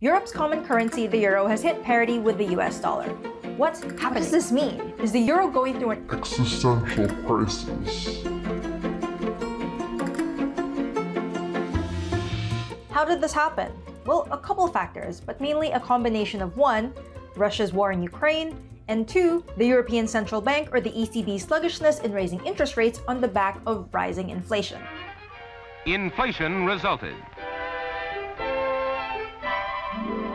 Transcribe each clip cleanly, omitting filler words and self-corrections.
Europe's common currency, the euro, has hit parity with the US dollar. What's happening? What does this mean? Is the euro going through an existential crisis? How did this happen? Well, a couple factors, but mainly a combination of 1, Russia's war in Ukraine, and 2, the European Central Bank or the ECB's sluggishness in raising interest rates on the back of rising inflation. Inflation resulted.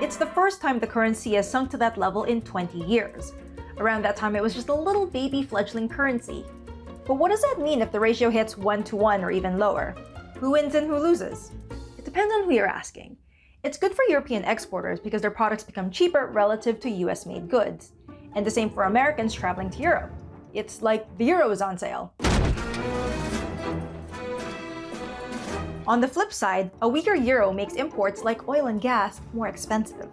It's the first time the currency has sunk to that level in 20 years. Around that time, it was just a little baby fledgling currency. But what does that mean if the ratio hits 1-to-1 or even lower? Who wins and who loses? It depends on who you're asking. It's good for European exporters because their products become cheaper relative to US-made goods. And the same for Americans traveling to Europe. It's like the euro is on sale. On the flip side, a weaker euro makes imports like oil and gas more expensive.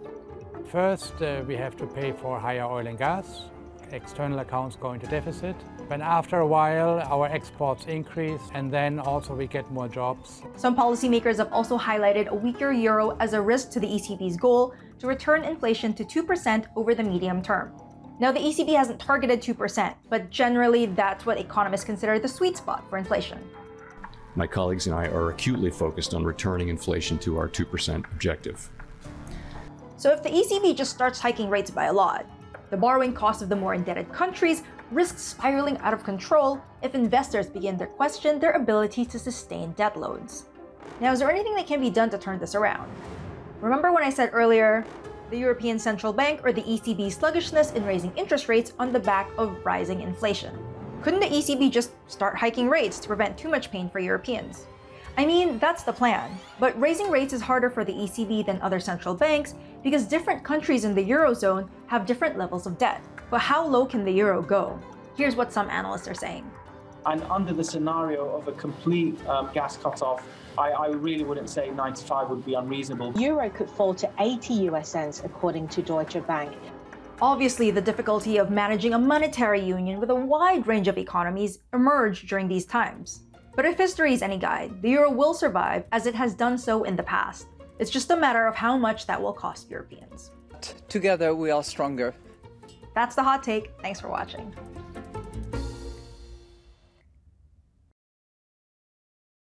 First, we have to pay for higher oil and gas. External accounts go into deficit. But after a while, our exports increase, and then also we get more jobs. Some policymakers have also highlighted a weaker euro as a risk to the ECB's goal to return inflation to 2% over the medium term. Now, the ECB hasn't targeted 2%, but generally that's what economists consider the sweet spot for inflation. My colleagues and I are acutely focused on returning inflation to our 2% objective. So if the ECB just starts hiking rates by a lot, the borrowing cost of the more indebted countries risks spiraling out of control if investors begin to question their ability to sustain debt loads. Now, is there anything that can be done to turn this around? Remember when I said earlier, the European Central Bank or the ECB's sluggishness in raising interest rates on the back of rising inflation? Couldn't the ECB just start hiking rates to prevent too much pain for Europeans? I mean, that's the plan. But raising rates is harder for the ECB than other central banks because different countries in the Eurozone have different levels of debt. But how low can the euro go? Here's what some analysts are saying. And under the scenario of a complete gas cutoff, I really wouldn't say 95 would be unreasonable. Euro could fall to 80 US cents according to Deutsche Bank. Obviously, the difficulty of managing a monetary union with a wide range of economies emerged during these times. But if history is any guide, the euro will survive as it has done so in the past. It's just a matter of how much that will cost Europeans. Together we are stronger. That's the hot take. Thanks for watching.